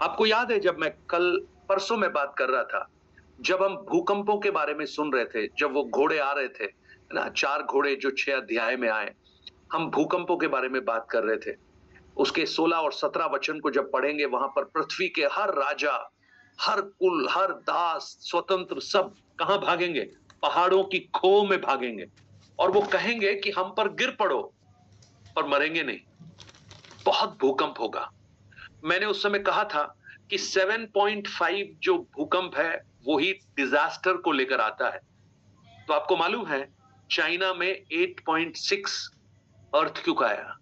आपको याद है जब मैं कल परसों में बात कर रहा था, जब हम भूकंपों के बारे में सुन रहे थे, जब वो घोड़े आ रहे थे, है ना? 4 घोड़े जो 6 अध्याय में आए, हम भूकंपों के बारे में बात कर रहे थे। उसके 16 और 17 वचन को जब पढ़ेंगे वहां पर पृथ्वी के हर राजा, हर कुल, हर दास, स्वतंत्र सब कहां भागेंगे? पहाड़ों की खो में भागेंगे और वो कहेंगे कि हम पर गिर पड़ो, पर मरेंगे नहीं। बहुत भूकंप होगा। मैंने उस समय कहा था कि 7.5 जो भूकंप है वो ही डिजास्टर को लेकर आता है। तो आपको मालूम है चाइना में 8.6 अर्थक्वेक आया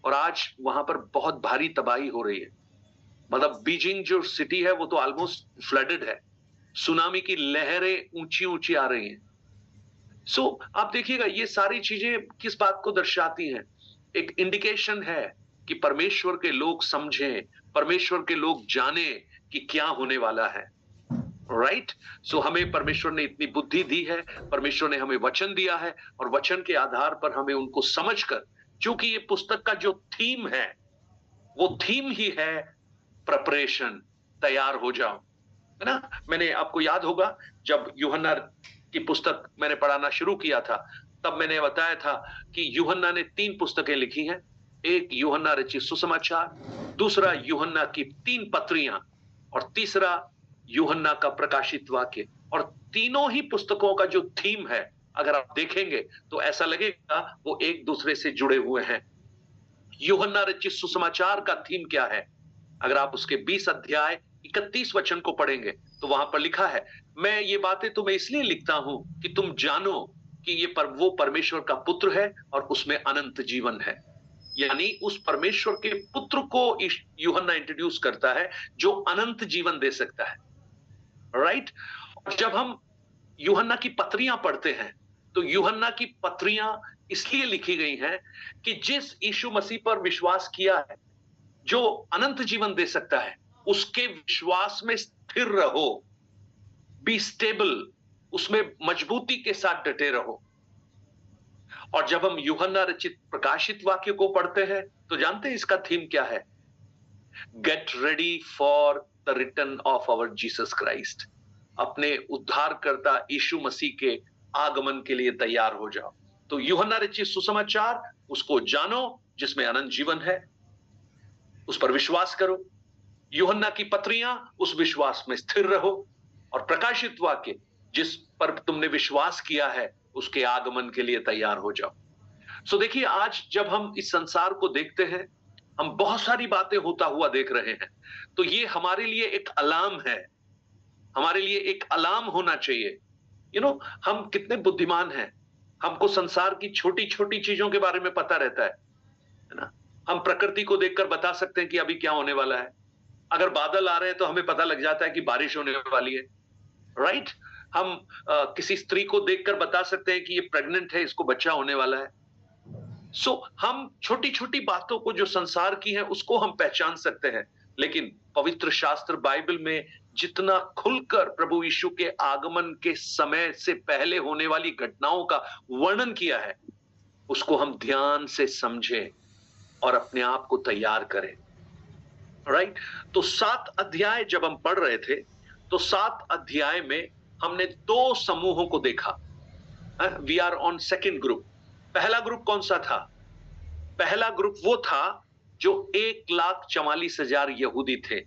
और आज वहां पर बहुत भारी तबाही हो रही है। मतलब बीजिंग जो सिटी है वो तो ऑलमोस्ट फ्लडेड है। सुनामी की लहरें ऊंची ऊंची आ रही हैं। आप देखिएगा ये सारी चीजें किस बात को दर्शाती हैं? एक इंडिकेशन है कि परमेश्वर के लोग समझें, परमेश्वर के लोग जाने कि क्या होने वाला है। राइट? हमें परमेश्वर ने इतनी बुद्धि दी है, परमेश्वर ने हमें वचन दिया है और वचन के आधार पर हमें उनको समझकर, क्योंकि ये पुस्तक का जो थीम है वो थीम ही है प्रिपरेशन, तैयार हो जाओ, है ना? मैंने आपको याद होगा जब यूहन्ना की पुस्तक मैंने पढ़ाना शुरू किया था, तब मैंने बताया था कि यूहन्ना ने 3 पुस्तकें लिखी हैं। एक यूहन्ना रचित सुसमाचार, दूसरा यूहन्ना की 3 पत्रियां और तीसरा यूहन्ना का प्रकाशित वाक्य। और तीनों ही पुस्तकों का जो थीम है, अगर आप देखेंगे तो ऐसा लगेगा वो एक दूसरे से जुड़े हुए हैं। यूहन्ना रचित सुसमाचार का थीम क्या है? अगर आप उसके 20 अध्याय 31 वचन को पढ़ेंगे तो वहां पर लिखा है, मैं ये बातें तुम्हें इसलिए लिखता हूं कि तुम जानो कि वो परमेश्वर का पुत्र है और उसमें अनंत जीवन है। यानी उस परमेश्वर के पुत्र को यूहन्ना इंट्रोड्यूस करता है जो अनंत जीवन दे सकता है। राइट? और जब हम यूहन्ना की पत्रियां पढ़ते हैं तो यूहन्ना की पत्रियां इसलिए लिखी गई हैं कि जिस यीशु मसीह पर विश्वास किया है, जो अनंत जीवन दे सकता है, उसके विश्वास में स्थिर रहो, बी स्टेबल, उसमें मजबूती के साथ डटे रहो। और जब हम यूहन्ना रचित प्रकाशित वाक्य को पढ़ते हैं तो जानते हैं इसका थीम क्या है? Get ready for the return of our Jesus Christ. अपने उद्धारकर्ता यीशु मसीह के आगमन के लिए तैयार हो जाओ। तो यूहन्ना रचित सुसमाचार, उसको जानो जिसमें अनंत जीवन है, उस पर विश्वास करो। यूहन्ना की पत्रियां, उस विश्वास में स्थिर रहो। और प्रकाशित वाक्य, जिस पर तुमने विश्वास किया है, उसके आगमन के लिए तैयार हो जाओ। देखिए आज जब हम इस संसार को देखते हैं, हम बहुत सारी बातें होता हुआ देख रहे हैं। तो ये हमारे लिए एक अलार्म है, हमारे लिए एक अलार्म होना चाहिए। हम कितने बुद्धिमान हैं, हमको संसार की छोटी छोटी चीजों के बारे में पता रहता है ना? हम प्रकृति को देखकर बता सकते हैं कि अभी क्या होने वाला है। अगर बादल आ रहे हैं तो हमें पता लग जाता है कि बारिश होने वाली है। राइट? हम किसी स्त्री को देखकर बता सकते हैं कि ये प्रेग्नेंट है, इसको बच्चा होने वाला है। हम छोटी छोटी बातों को जो संसार की है उसको हम पहचान सकते हैं, लेकिन पवित्र शास्त्र बाइबल में जितना खुलकर प्रभु यीशु के आगमन के समय से पहले होने वाली घटनाओं का वर्णन किया है, उसको हम ध्यान से समझें और अपने आप को तैयार करें। राइट? तो 7 अध्याय जब हम पढ़ रहे थे तो 7 अध्याय में हमने 2 समूहों को देखा। We are on second group. पहला ग्रुप कौन सा था? पहला ग्रुप वो था जो 1,44,000 यहूदी थे,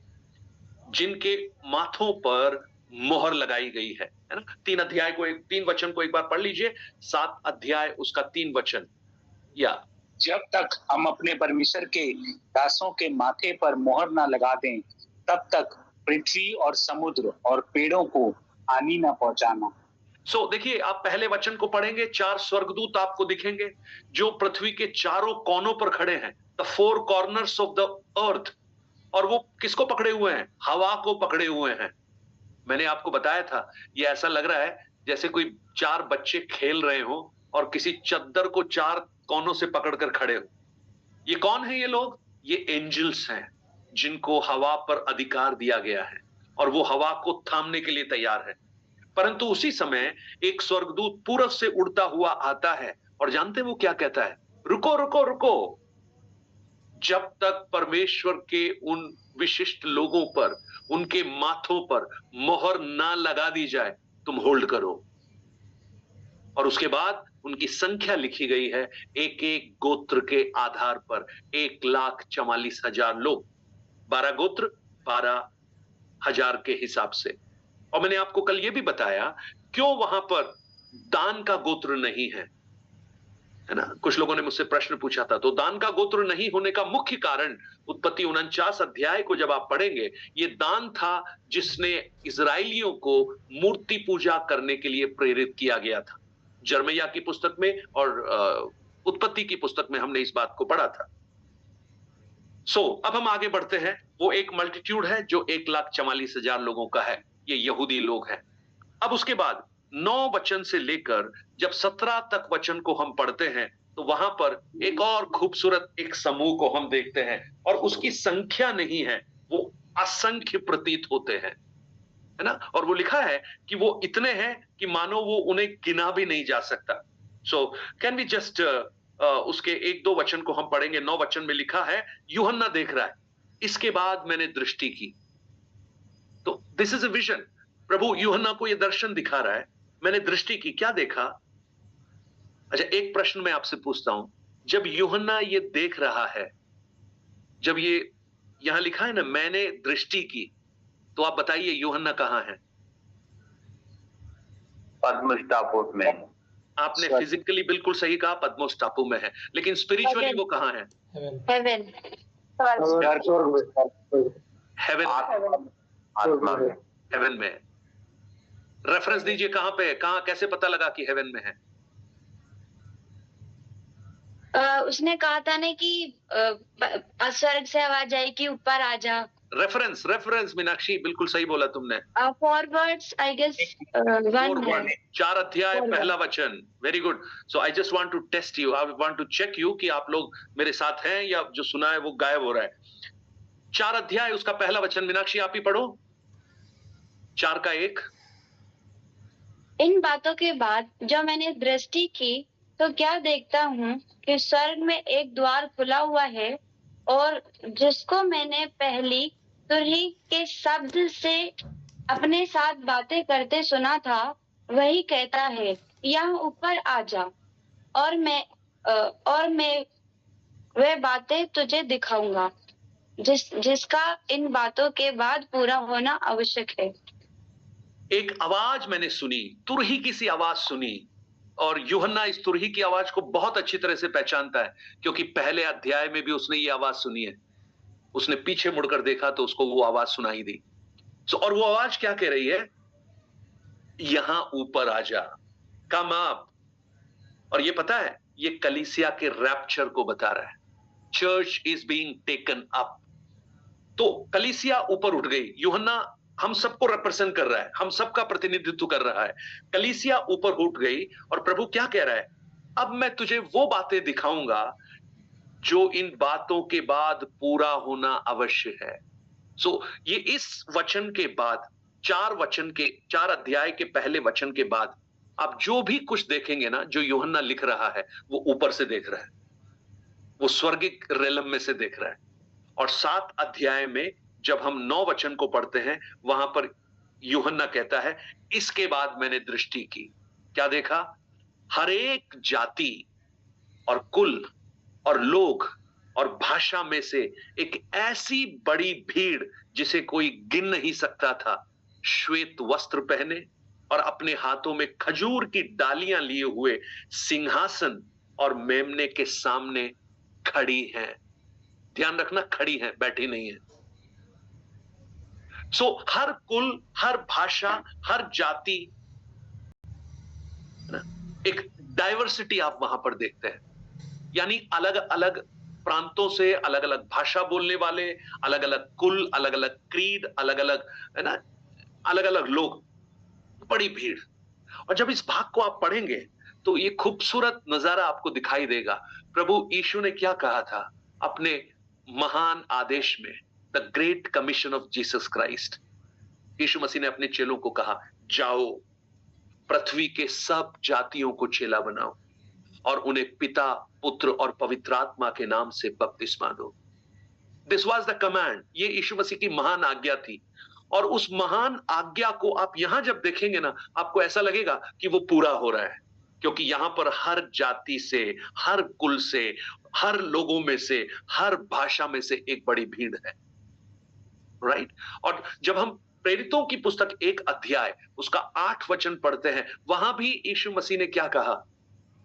जिनके माथों पर मोहर लगाई गई है ना? 3 वचन को एक बार पढ़ लीजिए। 7 अध्याय उसका 3 वचन। या जब तक हम अपने परमेश्वर के दासों के माथे पर मोहर ना लगा दें, तब तक पृथ्वी और समुद्र और पेड़ों को हानि ना पहुंचाना। देखिए आप पहले वचन को पढ़ेंगे, 4 स्वर्गदूत आपको दिखेंगे जो पृथ्वी के चारों कोनों पर खड़े हैं, the 4 corners of the earth. और वो किसको पकड़े हुए हैं? हवा को पकड़े हुए हैं। मैंने आपको बताया था, ये ऐसा लग रहा है जैसे कोई 4 बच्चे खेल रहे हो और किसी चद्दर को 4 कोनों से पकड़कर खड़े हो। ये कौन है ये लोग? ये एंजल्स हैं, जिनको हवा पर अधिकार दिया गया है और वो हवा को थामने के लिए तैयार है। परंतु उसी समय एक स्वर्गदूत पूरब से उड़ता हुआ आता है और जानते हैं वो क्या कहता है? रुको रुको रुको, जब तक परमेश्वर के उन विशिष्ट लोगों पर, उनके माथों पर मोहर ना लगा दी जाए, तुम होल्ड करो। और उसके बाद उनकी संख्या लिखी गई है एक एक गोत्र के आधार पर, 1,44,000 लोग, 12 गोत्र, 12,000 के हिसाब से। और मैंने आपको कल यह भी बताया क्यों वहां पर दान का गोत्र नहीं है ना। कुछ लोगों ने मुझसे प्रश्न पूछा था। तो दान का गोत्र नहीं होने का मुख्य कारण, उत्पत्ति 49 अध्याय को जब आप पढ़ेंगे, ये दान था जिसने इजराइलियों को मूर्ति पूजा करने के लिए प्रेरित किया गया था। जर्मैया की पुस्तक में और उत्पत्ति की पुस्तक में हमने इस बात को पढ़ा था। अब हम आगे बढ़ते हैं। वो एक मल्टीट्यूड है जो 1,44,000 लोगों का है, ये यहूदी लोग हैं। अब उसके बाद 9 वचन से लेकर जब 17 तक वचन को हम पढ़ते हैं, तो वहां पर एक और खूबसूरत एक समूह को हम देखते हैं, और उसकी संख्या नहीं है, वो असंख्य प्रतीत होते हैं, है ना। और वो लिखा है कि वो इतने हैं कि मानो वो उन्हें गिना भी नहीं जा सकता। सो कैन वी जस्ट उसके 1-2 वचन को हम पढ़ेंगे। 9 वचन में लिखा है, यूहन्ना देख रहा है, इसके बाद मैंने दृष्टि की। तो दिस इज अ विजन। प्रभु यूहन्ना को यह दर्शन दिखा रहा है, मैंने दृष्टि की, क्या देखा? अच्छा, एक प्रश्न मैं आपसे पूछता हूं, जब यूहन्ना ये देख रहा है, जब ये यहां लिखा है ना, मैंने दृष्टि की, तो आप बताइए यूहन्ना कहां है? पद्मस टापू में। आपने फिजिकली बिल्कुल सही कहा, पद्मोस टापू में है, लेकिन स्पिरिचुअली वो कहां है? हेवन। हेवन में। रेफरेंस दीजिए, कहां पे है, कहां, कैसे पता लगा कि हेवन में है? उसने कहा था ना कि स्वर्ग से आवाज आई कि ऊपर आ जा। रेफरेंस मीनाक्षी, बिल्कुल सही बोला तुमने। फॉरवर्ड्स आई गेस 1 4 अध्याय पहला वचन। Very good. So I just want to test you, I want to check you कि आप लोग मेरे साथ हैं या जो सुना है वो गायब हो रहा है। 4 अध्याय उसका पहला वचन, मीनाक्षी आप ही पढ़ो, 4 का 1। इन बातों के बाद जब मैंने दृष्टि की तो क्या देखता हूँ कि स्वर्ग में एक द्वार खुला हुआ है, और जिसको मैंने पहली तुरही के शब्द से अपने साथ बातें करते सुना था, वही कहता है, यहाँ ऊपर आ जा, और मैं वह बातें तुझे दिखाऊंगा जिसका इन बातों के बाद पूरा होना आवश्यक है। एक आवाज मैंने सुनी, तुरही की सी आवाज सुनी, और यूहन्ना इस तुरही की आवाज को बहुत अच्छी तरह से पहचानता है, क्योंकि पहले अध्याय में भी उसने ये आवाज सुनी है। उसने पीछे मुड़कर देखा तो उसको वो आवाज सुनाई दी। और वो आवाज क्या कह रही है? यहां ऊपर आ जा, कम अप। और ये पता है, ये कलीसिया के रैप्चर को बता रहा है। Church is being taken up. तो कलीसिया ऊपर उठ गई। यूहन्ना हम सबको रिप्रेजेंट कर रहा है, हम सबका प्रतिनिधित्व कर रहा है। कलीसिया ऊपर उठ गई, और प्रभु क्या कह रहा है? अब मैं तुझे वो बातें दिखाऊंगा जो इन बातों के बाद पूरा होना अवश्य है। ये इस वचन के बाद, 4 अध्याय के पहले वचन के बाद आप जो भी कुछ देखेंगे ना, जो यूहन्ना लिख रहा है, वो ऊपर से देख रहा है, वो स्वर्गिक रेलम में से देख रहा है। और 7 अध्याय में जब हम 9 वचन को पढ़ते हैं, वहां पर यूहन्ना कहता है, इसके बाद मैंने दृष्टि की, क्या देखा? हर एक जाति और कुल और लोग और भाषा में से एक ऐसी बड़ी भीड़ जिसे कोई गिन नहीं सकता था, श्वेत वस्त्र पहने और अपने हाथों में खजूर की डालियां लिए हुए सिंहासन और मेमने के सामने खड़ी हैं। ध्यान रखना, खड़ी हैं, बैठी नहीं है। हर कुल, हर भाषा, हर जाति, एक डाइवर्सिटी आप वहां पर देखते हैं। यानी अलग अलग प्रांतों से अलग अलग भाषा बोलने वाले, अलग अलग कुल, अलग अलग क्रीड, अलग अलग, है ना, अलग अलग लोग, बड़ी भीड़। और जब इस भाग को आप पढ़ेंगे तो ये खूबसूरत नजारा आपको दिखाई देगा। प्रभु यीशु ने क्या कहा था अपने महान आदेश में, the great commission of Jesus Christ. Yeshu Masih ने अपने चेलों को कहा, जाओ पृथ्वी के सब जातियों को चेला बनाओ और उन्हें पिता, पुत्र और पवित्र आत्मा के नाम से बपतिस्मा दो। दिस वॉज द कमांड, ये यीशु मसीह की महान आज्ञा थी। और उस महान आज्ञा को आप यहां जब देखेंगे ना, आपको ऐसा लगेगा कि वो पूरा हो रहा है, क्योंकि यहां पर हर जाति से, हर कुल से, हर लोगों में से, हर भाषा में से एक बड़ी भीड़ है, राइट। और जब हम प्रेरितों की पुस्तक 1 अध्याय उसका 8 वचन पढ़ते हैं, वहां भी यीशु मसीह ने क्या कहा,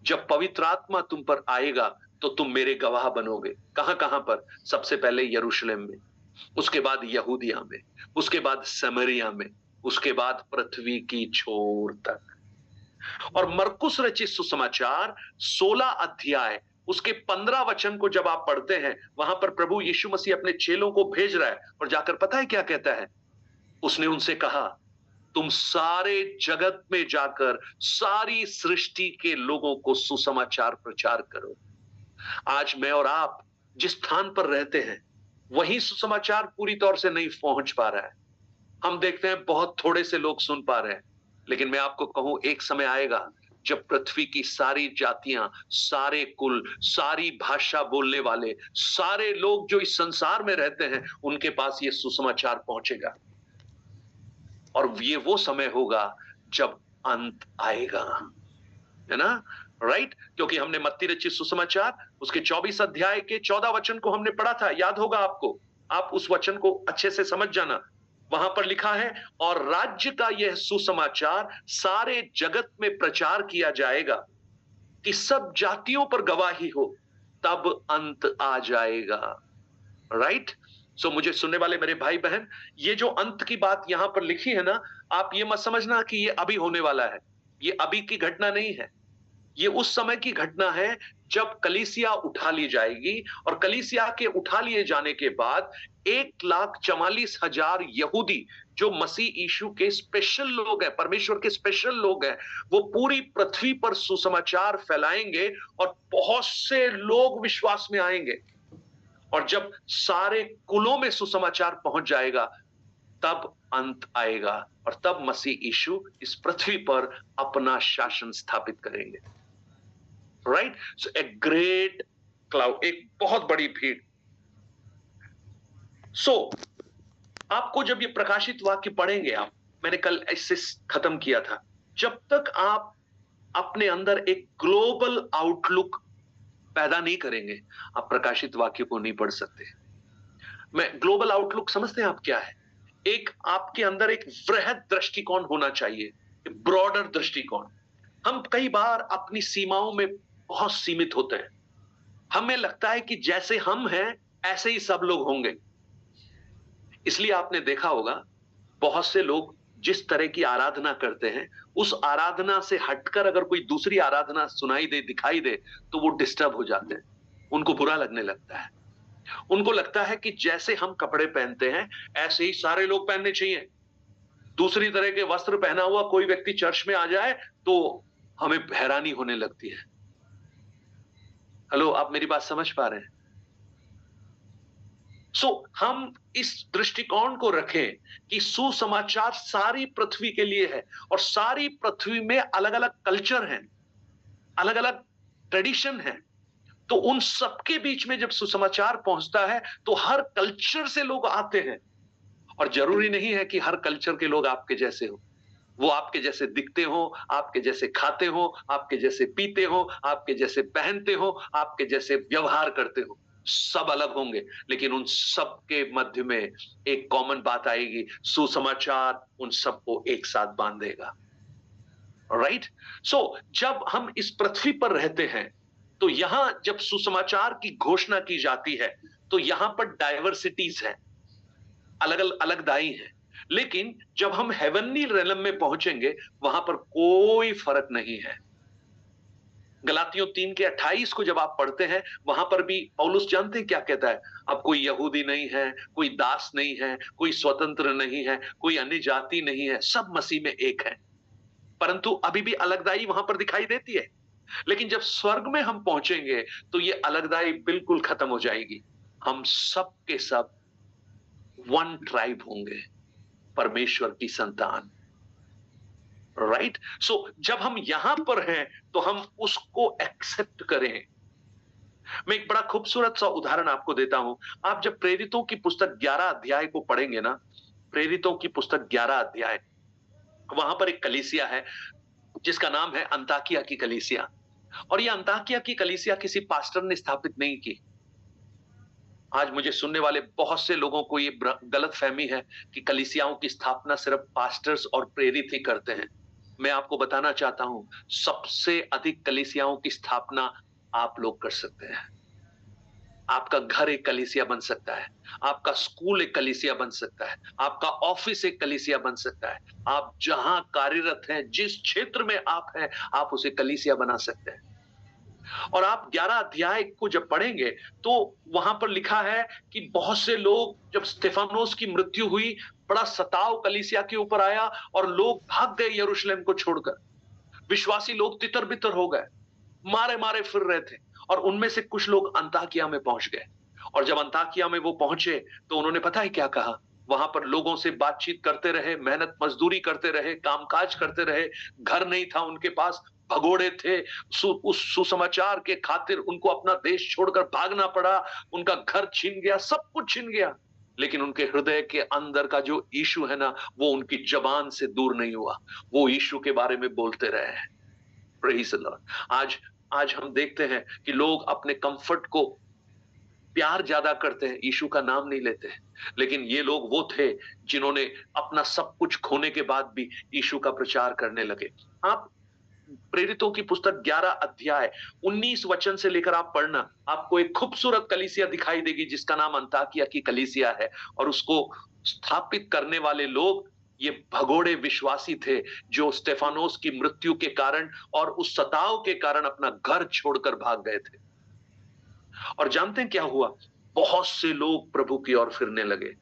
जब पवित्र आत्मा तुम पर आएगा तो तुम मेरे गवाह बनोगे। कहां कहां पर? सबसे पहले यरूशलेम में, उसके बाद यहूदिया में, उसके बाद समरिया में, उसके बाद पृथ्वी की छोर तक। और मरकुस रचित सुसमाचार 16 अध्याय उसके 15 वचन को जब आप पढ़ते हैं, वहां पर प्रभु यीशु मसीह अपने चेलों को भेज रहा है और जाकर पता है क्या कहता है? उसने उनसे कहा, तुम सारे जगत में जाकर सारी सृष्टि के लोगों को सुसमाचार प्रचार करो। आज मैं और आप जिस स्थान पर रहते हैं, वही सुसमाचार पूरी तौर से नहीं पहुंच पा रहा है। हम देखते हैं बहुत थोड़े से लोग सुन पा रहे हैं, लेकिन मैं आपको कहूं, एक समय आएगा जब पृथ्वी की सारी जातियां, सारे कुल, सारी भाषा बोलने वाले, सारे लोग जो इस संसार में रहते हैं, उनके पास ये सुसमाचार पहुंचेगा। और ये वो समय होगा जब अंत आएगा, है ना, राइट। क्योंकि हमने मत्ती रचित सुसमाचार उसके 24 अध्याय के 14 वचन को हमने पढ़ा था, याद होगा आपको। आप उस वचन को अच्छे से समझ जाना। वहां पर लिखा है, और राज्य का यह सुसमाचार सारे जगत में प्रचार किया जाएगा कि सब जातियों पर गवाही हो, तब अंत आ जाएगा, राइट। सो मुझे सुनने वाले मेरे भाई बहन, ये जो अंत की बात यहां पर लिखी है ना, आप ये मत समझना कि ये अभी होने वाला है। ये अभी की घटना नहीं है, ये उस समय की घटना है जब कलीसिया उठा ली जाएगी। और कलीसिया के उठा लिए जाने के बाद 1,44,000 यहूदी जो मसीह यीशु के स्पेशल लोग हैं, परमेश्वर के स्पेशल लोग हैं, वो पूरी पृथ्वी पर सुसमाचार फैलाएंगे और बहुत से लोग विश्वास में आएंगे। और जब सारे कुलों में सुसमाचार पहुंच जाएगा, तब अंत आएगा और तब मसीह यीशु इस पृथ्वी पर अपना शासन स्थापित करेंगे, right. So a great cloud, एक बहुत बड़ी भीड़। सो आपको जब ये प्रकाशित वाक्य पढ़ेंगे आप, मैंने कल इससे खत्म किया था, जब तक आप अपने अंदर एक ग्लोबल आउटलुक पैदा नहीं करेंगे, आप प्रकाशित वाक्य को नहीं पढ़ सकते। मैं ग्लोबल आउटलुक समझते हैं आप क्या है? एक आपके अंदर एक वृहद दृष्टिकोण होना चाहिए, ब्रॉडर दृष्टिकोण। हम कई बार अपनी सीमाओं में बहुत सीमित होते हैं। हमें लगता है कि जैसे हम हैं ऐसे ही सब लोग होंगे। इसलिए आपने देखा होगा बहुत से लोग जिस तरह की आराधना करते हैं, उस आराधना से हटकर अगर कोई दूसरी आराधना सुनाई दे, दिखाई दे, तो वो डिस्टर्ब हो जाते हैं, उनको बुरा लगने लगता है। उनको लगता है कि जैसे हम कपड़े पहनते हैं ऐसे ही सारे लोग पहनने चाहिए। दूसरी तरह के वस्त्र पहना हुआ कोई व्यक्ति चर्च में आ जाए तो हमें हैरानी होने लगती है। हेलो, आप मेरी बात समझ पा रहे हैं? हम इस दृष्टिकोण को रखें कि सुसमाचार सारी पृथ्वी के लिए है और सारी पृथ्वी में अलग अलग कल्चर हैं, अलग अलग ट्रेडिशन हैं। तो उन सबके बीच में जब सुसमाचार पहुंचता है तो हर कल्चर से लोग आते हैं। और जरूरी नहीं है कि हर कल्चर के लोग आपके जैसे हो, वो आपके जैसे दिखते हो, आपके जैसे खाते हो, आपके जैसे पीते हो, आपके जैसे पहनते हो, आपके जैसे व्यवहार करते हो। सब अलग होंगे, लेकिन उन सब के मध्य में एक कॉमन बात आएगी, सुसमाचार उन सबको एक साथ बांधेगा, राइट। जब हम इस पृथ्वी पर रहते हैं तो यहां जब सुसमाचार की घोषणा की जाती है तो यहां पर डाइवर्सिटीज है, अलग अलगदाई है। लेकिन जब हम हेवनली रेलम में पहुंचेंगे वहां पर कोई फर्क नहीं है। गलातियों 3 के 28 को जब आप पढ़ते हैं, वहां पर भी पौलुस जानते हैं क्या कहता है? अब कोई यहूदी नहीं है, कोई दास नहीं है, कोई स्वतंत्र नहीं है, कोई अन्य जाति नहीं है, सब मसीह में एक है। परंतु अभी भी अलगदाई वहां पर दिखाई देती है। लेकिन जब स्वर्ग में हम पहुंचेंगे तो ये अलगदाई बिल्कुल खत्म हो जाएगी। हम सब के सब वन ट्राइब होंगे, परमेश्वर की संतान, राइट। जब हम यहां पर हैं तो हम उसको एक्सेप्ट करें, मैं एक बड़ा खूबसूरत सा उदाहरण आपको देता हूं। आप जब प्रेरितों की पुस्तक 11 अध्याय को पढ़ेंगे ना, प्रेरितों की पुस्तक 11 अध्याय, वहां पर एक कलीसिया है जिसका नाम है अंताकिया की कलीसिया। और ये अंताकिया की कलीसिया किसी पास्टर ने स्थापित नहीं की। आज मुझे सुनने वाले बहुत से लोगों को ये गलत फहमी है कि कलीसियाओं की स्थापना सिर्फ पास्टर्स और प्रेरित ही करते हैं। मैं आपको बताना चाहता हूं, सबसे अधिक कलीसियाओं की स्थापना आप लोग कर सकते हैं। आपका घर एक कलीसिया बन सकता है, आपका स्कूल एक कलीसिया बन सकता है, आपका ऑफिस एक कलीसिया बन सकता है। आप जहां कार्यरत हैं, जिस क्षेत्र में आप हैं, आप उसे कलीसिया बना सकते हैं। और आप 11 अध्याय को जब पढ़ेंगे तो वहां पर लिखा है कि बहुत से लोग, जब स्तेफानोस की मृत्यु हुई, बड़ा सताव कलीसिया के ऊपर आया और लोग भाग गए यरूशलेम को छोड़कर। विश्वासी लोग तितर बितर हो गए, मारे मारे फिर रहे थे। और उनमें से कुछ लोग अंताकिया में पहुंच गए। और जब अंताकिया में वो पहुंचे तो उन्होंने पता है क्या कहा? वहां पर लोगों से बातचीत करते रहे, मेहनत मजदूरी करते रहे, कामकाज करते रहे। घर नहीं था उनके पास, भगोड़े थे। उस सुसमाचार के खातिर उनको अपना देश छोड़कर भागना पड़ा। उनका घर छीन गया, सब कुछ छीन गया। लेकिन उनके हृदय के अंदर का जो यीशु है ना, वो उनकी जबान से दूर नहीं हुआ। वो यीशु के बारे में बोलते रहे हैं। Praise the Lord. आज आज हम देखते हैं कि लोग अपने कंफर्ट को प्यार ज्यादा करते हैं, यीशु का नाम नहीं लेते हैं। लेकिन ये लोग वो थे जिन्होंने अपना सब कुछ खोने के बाद भी यीशु का प्रचार करने लगे। आप प्रेरितों की पुस्तक 11 अध्याय 19 वचन से लेकर आप पढ़ना, आपको एक खूबसूरत कलीसिया दिखाई देगी जिसका नाम अंताकिया की कलीसिया है। और उसको स्थापित करने वाले लोग ये भगोड़े विश्वासी थे जो स्तेफानोस की मृत्यु के कारण और उस सताव के कारण अपना घर छोड़कर भाग गए थे। और जानते हैं क्या हुआ? बहुत से लोग प्रभु की ओर फिरने लगे।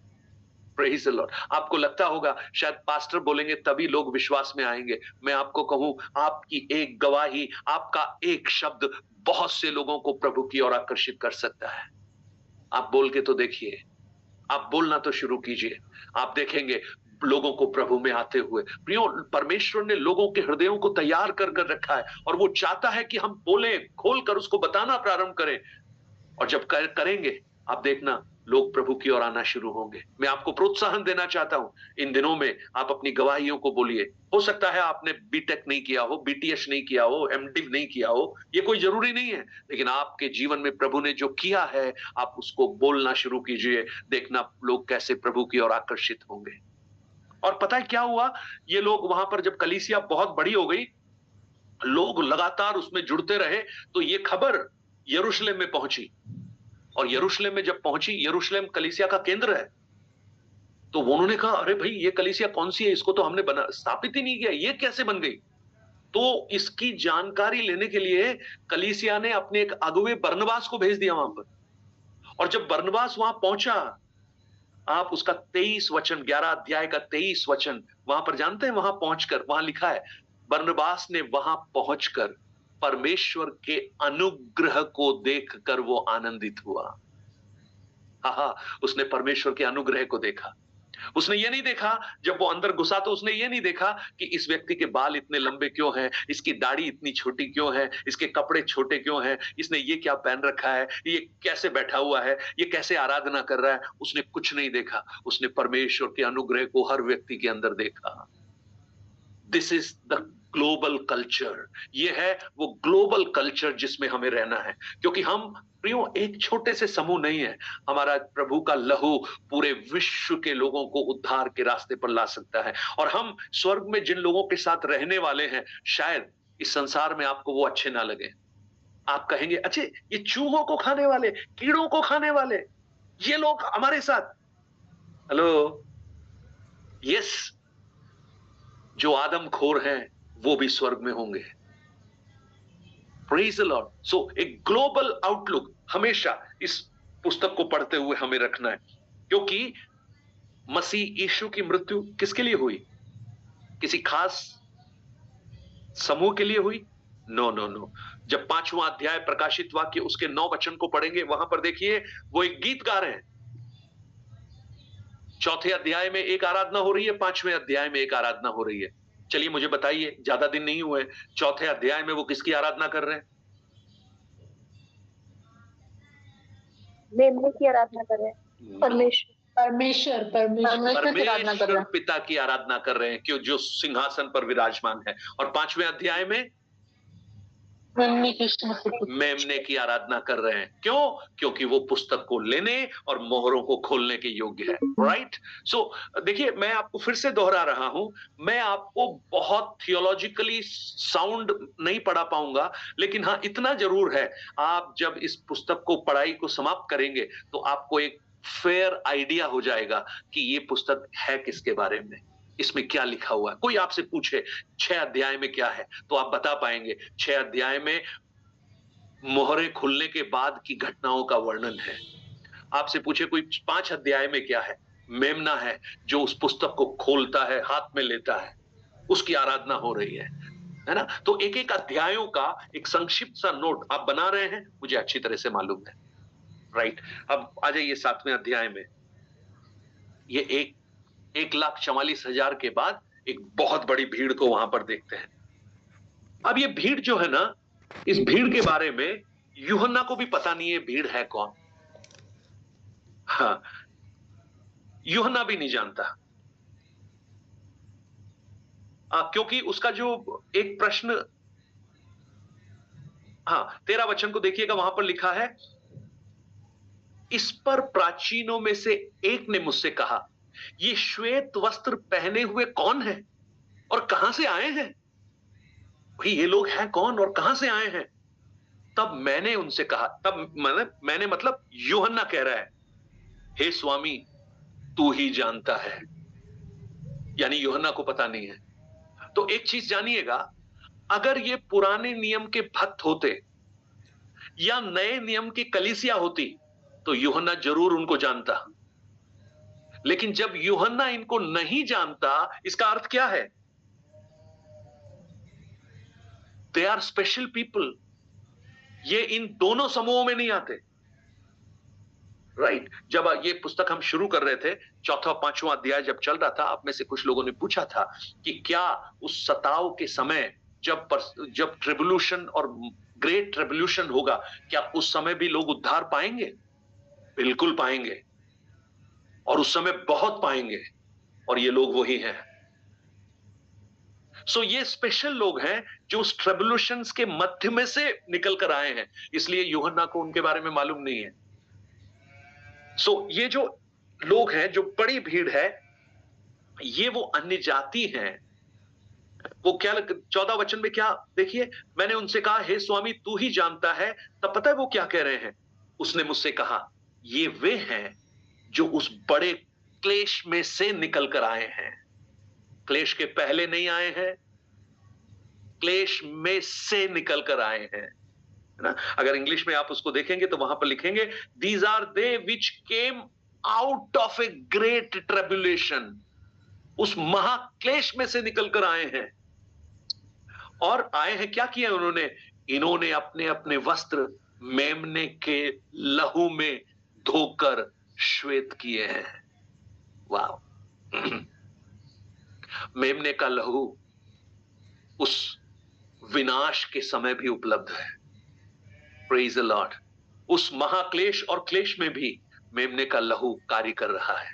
Praise the Lord. आपको लगता होगा शायद पास्टर बोलेंगे तभी लोग विश्वास में आएंगे। मैं आपको कहूं, आपकी एक गवाही, आपका एक शब्द बहुत से लोगों को प्रभु की ओर आकर्षित कर सकता है। आप बोल के तो देखिए, आप बोलना तो शुरू कीजिए, आप देखेंगे लोगों को प्रभु में आते हुए। प्रियो, परमेश्वर ने लोगों के हृदयों को तैयार कर कर रखा है और वो चाहता है कि हम बोलें, खोलकर उसको बताना प्रारंभ करें। और जब करेंगे, आप देखना लोग प्रभु की ओर आना शुरू होंगे। मैं आपको प्रोत्साहन देना चाहता हूं, इन दिनों में आप अपनी गवाहियों को बोलिए। हो सकता है आपने बीटेक नहीं किया हो, बीटीएस नहीं किया हो, एमडिव नहीं किया हो, ये कोई जरूरी नहीं है। लेकिन आपके जीवन में प्रभु ने जो किया है, आप उसको बोलना शुरू कीजिए। देखना लोग कैसे प्रभु की ओर आकर्षित होंगे। और पता है क्या हुआ? ये लोग वहां पर, जब कलीसिया बहुत बड़ी हो गई, लोग लगातार उसमें जुड़ते रहे, तो ये खबर यरूशलेम में पहुंची। और यरूशलेम में जब पहुंची, यरूशलेम कलीसिया का केंद्र है, तो उन्होंने कहा, अरे भाई, ये कलीसिया कौन सी है? इसको तो हमने स्थापित ही नहीं किया, ये कैसे बन गई? तो इसकी जानकारी लेने के लिए कलीसिया ने अपने एक अगुवे बरनबास को भेज दिया वहां पर। और जब बरनबास वहां पहुंचा, आप उसका 23 वचन, 11 अध्याय का 23 वचन वहां पर जानते हैं? वहां पहुंचकर, वहां लिखा है, बरनबास ने वहां पहुंचकर परमेश्वर के अनुग्रह को देखकर वो आनंदित हुआ। हाँ, उसने परमेश्वर के अनुग्रह को देखा। उसने ये नहीं देखा, जब वो अंदर घुसा तो उसने ये नहीं देखा कि इस व्यक्ति के बाल इतने लंबे क्यों हैं, इसकी दाढ़ी इतनी छोटी क्यों है, इसके कपड़े छोटे क्यों हैं, इसने ये क्या पहन रखा है, ये कैसे बैठा हुआ है, ये कैसे आराधना कर रहा है। उसने कुछ नहीं देखा, उसने परमेश्वर के अनुग्रह को हर व्यक्ति के अंदर देखा। This is the global culture. ये है वो ग्लोबल कल्चर जिसमें हमें रहना है। क्योंकि हम, प्रियो, एक छोटे से समूह नहीं है। हमारा प्रभु का लहू पूरे विश्व के लोगों को उद्धार के रास्ते पर ला सकता है। और हम स्वर्ग में जिन लोगों के साथ रहने वाले हैं, शायद इस संसार में आपको वो अच्छे ना लगे। आप कहेंगे, अच्छे, ये चूहों को खाने वाले, कीड़ों को खाने वाले, ये लोग हमारे साथ। हेलो, यस, जो आदमखोर हैं वो भी स्वर्ग में होंगे। Praise the Lord. सो एक ग्लोबल आउटलुक हमेशा इस पुस्तक को पढ़ते हुए हमें रखना है। क्योंकि मसीह यीशु की मृत्यु किसके लिए हुई? किसी खास समूह के लिए हुई? No no no. जब 5वां अध्याय प्रकाशित वाक्य उसके 9 वचन को पढ़ेंगे, वहां पर देखिए वो एक गीत गा रहे हैं। 4थे अध्याय में एक आराधना हो रही है, 5वें अध्याय में एक आराधना हो रही है। चलिए मुझे बताइए, ज्यादा दिन नहीं हुए, 4थे अध्याय में वो किसकी आराधना कर रहे हैं? मेमने की आराधना कर रहे हैं। परमेश्वर की आराधना कर रहे परमेश्वर हैं। पिता की आराधना कर रहे हैं, क्यों, जो सिंहासन पर विराजमान है। और 5वें अध्याय में मेमने की आराधना कर रहे हैं। क्यों? क्योंकि वो पुस्तक को लेने और मोहरों को खोलने के योग्य है। राइट? सो देखिए, मैं आपको फिर से दोहरा रहा हूं, मैं आपको बहुत थियोलॉजिकली साउंड नहीं पढ़ा पाऊंगा, लेकिन हाँ, इतना जरूर है, आप जब इस पुस्तक को, पढ़ाई को समाप्त करेंगे तो आपको एक फेयर आइडिया हो जाएगा कि ये पुस्तक है किसके बारे में, इसमें क्या लिखा हुआ है। कोई आपसे पूछे 6 अध्याय में क्या है, तो आप बता पाएंगे 6 अध्याय में मोहरे खुलने के बाद की घटनाओं का वर्णन है। आपसे पूछे कोई 5 अध्याय में क्या है, मेमना है जो उस पुस्तक को खोलता है, हाथ में लेता है, उसकी आराधना हो रही है ना। तो एक एक अध्यायों का एक संक्षिप्त सा नोट आप बना रहे हैं, मुझे अच्छी तरह से मालूम है। राइट? अब आ जाइए 7वें अध्याय में। ये 1,44,000 के बाद एक बहुत बड़ी भीड़ को वहां पर देखते हैं। अब ये भीड़ जो है ना, इस भीड़ के बारे में यूहन्ना को भी पता नहीं है भीड़ है कौन। हाँ, यूहन्ना भी नहीं जानता। क्योंकि उसका जो एक प्रश्न, हाँ, 13 वचन को देखिएगा, वहां पर लिखा है, इस पर प्राचीनों में से एक ने मुझसे कहा, ये श्वेत वस्त्र पहने हुए कौन है और कहां से आए हैं? भाई, ये लोग हैं कौन और कहां से आए हैं? तब मैंने उनसे कहा, तब मैंने मतलब यूहन्ना कह रहा है, हे स्वामी, तू ही जानता है। यानी यूहन्ना को पता नहीं है। तो एक चीज जानिएगा, अगर ये पुराने नियम के भक्त होते या नए नियम की कलीसिया होती तो यूहन्ना जरूर उनको जानता। लेकिन जब यूहन्ना इनको नहीं जानता, इसका अर्थ क्या है? They are special people. ये इन दोनों समूहों में नहीं आते। राइट? जब ये पुस्तक हम शुरू कर रहे थे, 4वां-5वां अध्याय जब चल रहा था, आप में से कुछ लोगों ने पूछा था कि क्या उस सताव के समय जब ट्रिब्यूलेशन और ग्रेट ट्रिब्यूलेशन होगा, क्या उस समय भी लोग उद्धार पाएंगे? बिल्कुल पाएंगे, और उस समय बहुत पाएंगे, और ये लोग वही हैं। सो ये स्पेशल लोग हैं जो उस ट्रिब्यूलेशंस के मध्य में से निकल कर आए हैं, इसलिए यूहन्ना को उनके बारे में मालूम नहीं है। सो ये जो लोग हैं, जो बड़ी भीड़ है, ये वो अन्य जाति हैं। वो क्या 14 वचन में क्या, देखिए, मैंने उनसे कहा, हे स्वामी, तू ही जानता है। तब पता है वो क्या कह रहे हैं? उसने मुझसे कहा, ये वे हैं जो उस बड़े क्लेश में से निकल कर आए हैं। क्लेश के पहले नहीं आए हैं, क्लेश में से निकल कर आए हैं, ना। अगर इंग्लिश में आप उसको देखेंगे तो वहां पर लिखेंगे, these are they which came out of a great tribulation. उस महाक्लेश में से निकल कर आए हैं। और आए हैं, क्या किया उन्होंने? इन्होंने अपने अपने वस्त्र मेमने के लहू में धोकर श्वेत किए हैं। वाह! मेमने का लहू उस विनाश के समय भी उपलब्ध है। Praise the Lord. उस महाक्लेश और क्लेश में भी मेमने का लहू कार्य कर रहा है।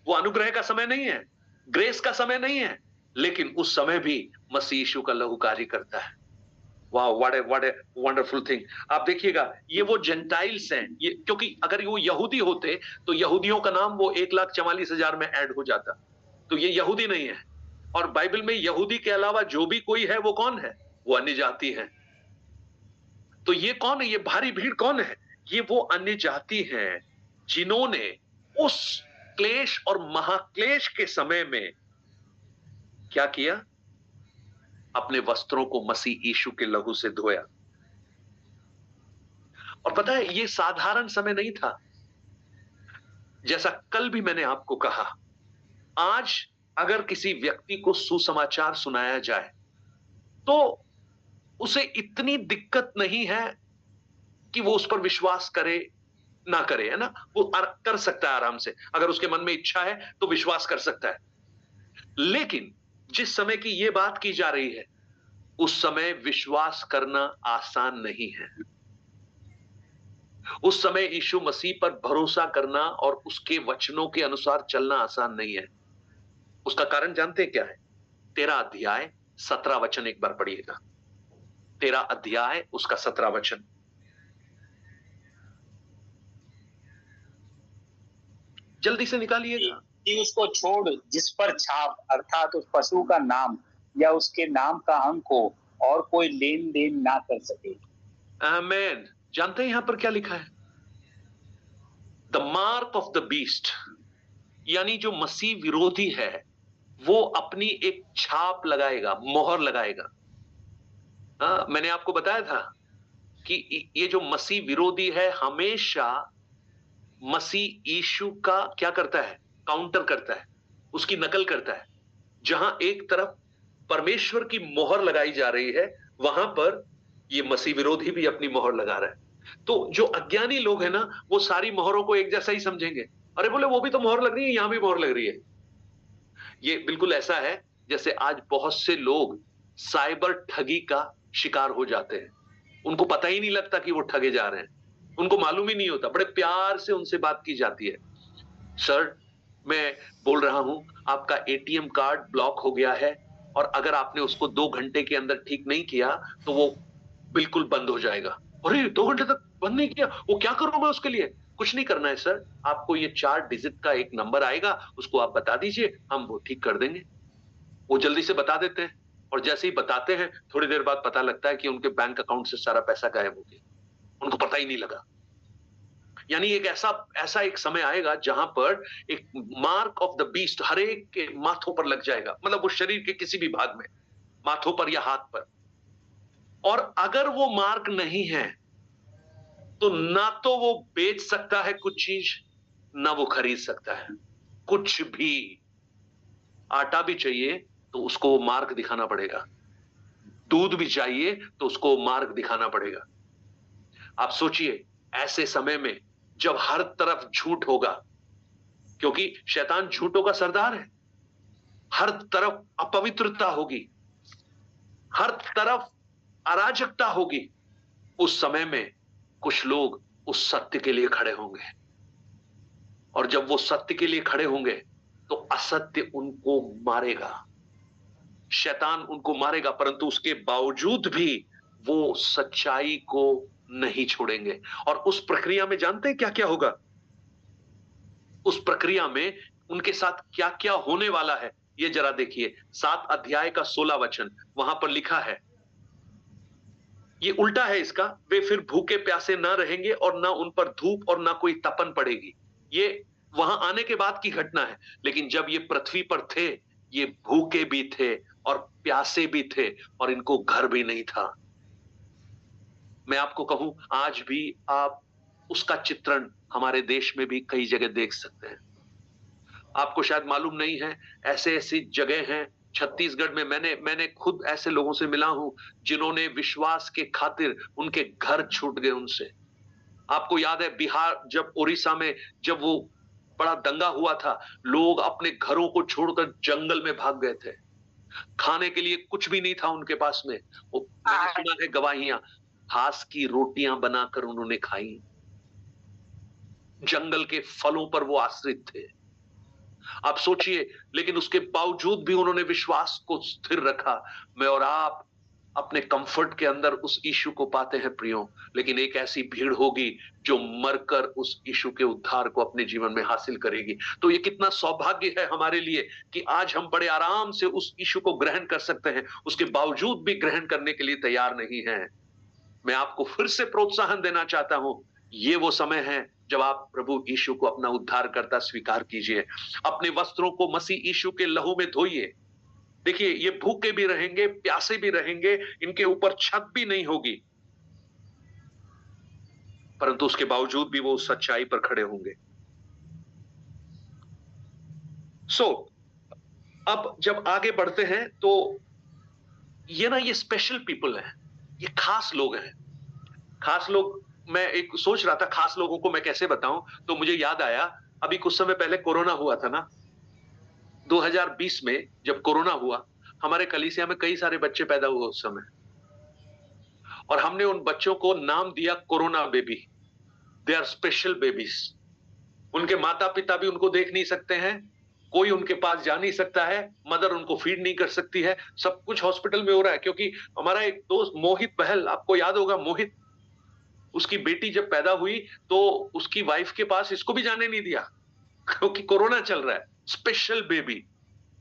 वो अनुग्रह का समय नहीं है, ग्रेस का समय नहीं है, लेकिन उस समय भी मसीह यीशु का लहू कार्य करता है। वाह, व्हाट ए वंडरफुल थिंग। आप देखिएगा, ये वो जेंटाइल्स हैं, ये, क्योंकि अगर वो यहूदी होते तो यहूदियों का नाम वो 1,44,000 में ऐड हो जाता। तो ये यहूदी नहीं है। और बाइबल में यहूदी के अलावा जो भी कोई है वो कौन है? वो अन्य जाति है। तो ये कौन है? ये भारी भीड़ कौन है? ये वो अन्य जाति हैं जिन्होंने उस क्लेश और महाक्लेश के समय में क्या किया? अपने वस्त्रों को मसीह यीशु के लहू से धोया। और पता है, ये साधारण समय नहीं था। जैसा कल भी मैंने आपको कहा, आज अगर किसी व्यक्ति को सुसमाचार सुनाया जाए तो उसे इतनी दिक्कत नहीं है कि वो उस पर विश्वास करे ना करे, है ना। वो कर सकता है आराम से, अगर उसके मन में इच्छा है तो विश्वास कर सकता है। लेकिन जिस समय की ये बात की जा रही है, उस समय विश्वास करना आसान नहीं है। उस समय यीशु मसीह पर भरोसा करना और उसके वचनों के अनुसार चलना आसान नहीं है। उसका कारण जानते हैं क्या है? 13 अध्याय 17 वचन एक बार पढ़िएगा। 13 अध्याय उसका 17 वचन। जल्दी से निकालिएगा। कि उसको छोड़ जिस पर छाप अर्थात उस पशु का नाम या उसके नाम का अंक हो और कोई लेन देन ना कर सके। आमेन। जानते हैं यहां पर क्या लिखा है? The mark of the beast, यानी जो मसीह विरोधी है वो अपनी एक छाप लगाएगा, मोहर लगाएगा। मैंने आपको बताया था कि ये जो मसीह विरोधी है हमेशा मसीह यीशु का क्या करता है? काउंटर करता है, उसकी नकल करता है। जहां एक तरफ परमेश्वर की मोहर लगाई जा रही है, वहां पर ये मसीह विरोधी भी अपनी मोहर लगा रहा है। तो जो अज्ञानी लोग हैं ना, वो सारी मोहरों को एक जैसा ही समझेंगे। अरे बोले वो भी तो मोहर लग रही है, यहां भी मोहर लग रही है। ये बिल्कुल ऐसा है जैसे आज बहुत से लोग साइबर ठगी का शिकार हो जाते हैं। उनको पता ही नहीं लगता कि वो ठगे जा रहे हैं, उनको मालूम ही नहीं होता। बड़े प्यार से उनसे बात की जाती है। सर, मैं बोल रहा हूं आपका एटीएम कार्ड ब्लॉक हो गया है और अगर आपने उसको 2 घंटे के अंदर ठीक नहीं किया तो वो बिल्कुल बंद हो जाएगा। अरे 2 घंटे तक बंद नहीं किया, वो क्या करूं मैं उसके लिए? कुछ नहीं करना है सर, आपको ये 4 डिजिट का एक नंबर आएगा, उसको आप बता दीजिए, हम वो ठीक कर देंगे। वो जल्दी से बता देते हैं और जैसे ही बताते हैं थोड़ी देर बाद पता लगता है कि उनके बैंक अकाउंट से सारा पैसा गायब हो गया, उनको पता ही नहीं लगा। यानी एक ऐसा एक समय आएगा जहां पर एक मार्क ऑफ द बीस्ट हर एक के माथों पर लग जाएगा, मतलब वो शरीर के किसी भी भाग में, माथों पर या हाथ पर। और अगर वो मार्क नहीं है तो ना तो वो बेच सकता है कुछ चीज, ना वो खरीद सकता है कुछ भी। आटा भी चाहिए तो उसको वो मार्क दिखाना पड़ेगा, दूध भी चाहिए तो उसको मार्क दिखाना पड़ेगा। आप सोचिए ऐसे समय में जब हर तरफ झूठ होगा, क्योंकि शैतान झूठों का सरदार है, हर तरफ अपवित्रता होगी, हर तरफ अराजकता होगी, उस समय में कुछ लोग उस सत्य के लिए खड़े होंगे। और जब वो सत्य के लिए खड़े होंगे तो असत्य उनको मारेगा, शैतान उनको मारेगा, परंतु उसके बावजूद भी वो सच्चाई को नहीं छोड़ेंगे। और उस प्रक्रिया में जानते हैं क्या क्या होगा? उस प्रक्रिया में उनके साथ क्या क्या होने वाला है, ये जरा देखिए। 7 अध्याय का 16 वचन, वहां पर लिखा है, ये उल्टा है इसका। वे फिर भूखे प्यासे ना रहेंगे और ना उन पर धूप और ना कोई तपन पड़ेगी। ये वहां आने के बाद की घटना है, लेकिन जब ये पृथ्वी पर थे ये भूखे भी थे और प्यासे भी थे और इनको घर भी नहीं था। मैं आपको कहूं, आज भी आप उसका चित्रण हमारे देश में भी कई जगह देख सकते हैं। आपको शायद मालूम नहीं है, ऐसे ऐसी जगह हैं छत्तीसगढ़ में। मैंने खुद ऐसे लोगों से मिला हूं जिन्होंने विश्वास के खातिर उनके घर छूट गए उनसे। आपको याद है बिहार, जब उड़ीसा में जब वो बड़ा दंगा हुआ था, लोग अपने घरों को छोड़कर जंगल में भाग गए थे। खाने के लिए कुछ भी नहीं था उनके पास में। वो मैंने सुना है गवाहियां, घास की रोटियां बनाकर उन्होंने खाई। जंगल के फलों पर वो आश्रित थे। आप सोचिए, लेकिन उसके बावजूद भी उन्होंने विश्वास को स्थिर रखा। मैं और आप अपने कंफर्ट के अंदर उस यीशु को पाते हैं प्रियो, लेकिन एक ऐसी भीड़ होगी जो मरकर उस यीशु के उद्धार को अपने जीवन में हासिल करेगी। तो ये कितना सौभाग्य है हमारे लिए कि आज हम बड़े आराम से उस यीशु को ग्रहण कर सकते हैं, उसके बावजूद भी ग्रहण करने के लिए तैयार नहीं हैं। मैं आपको फिर से प्रोत्साहन देना चाहता हूं, ये वो समय है जब आप प्रभु यीशु को अपना उद्धारकर्ता स्वीकार कीजिए। अपने वस्त्रों को मसीह यीशु के लहू में धोइए। देखिए, ये भूखे भी रहेंगे, प्यासे भी रहेंगे, इनके ऊपर छत भी नहीं होगी, परंतु उसके बावजूद भी वो सच्चाई पर खड़े होंगे। अब जब आगे बढ़ते हैं तो ये स्पेशल पीपल हैं, ये खास लोग हैं। खास लोग, मैं एक सोच रहा था खास लोगों को मैं कैसे बताऊं, तो मुझे याद आया अभी कुछ समय पहले कोरोना हुआ था ना, 2020 में जब कोरोना हुआ, हमारे कलीसिया में कई सारे बच्चे पैदा हुए उस समय, और हमने उन बच्चों को नाम दिया corona baby. They are special babies. उनके माता पिता भी उनको देख नहीं सकते हैं, कोई उनके पास जा नहीं सकता है, मदर उनको फीड नहीं कर सकती है। सब कुछ हॉस्पिटल में हो रहा है। क्योंकि हमारा एक दोस्त मोहित बहल, आपको याद होगा मोहित, उसकी बेटी जब पैदा हुई तो उसकी वाइफ के पास इसको भी जाने नहीं दिया क्योंकि कोरोना चल रहा है। Special baby.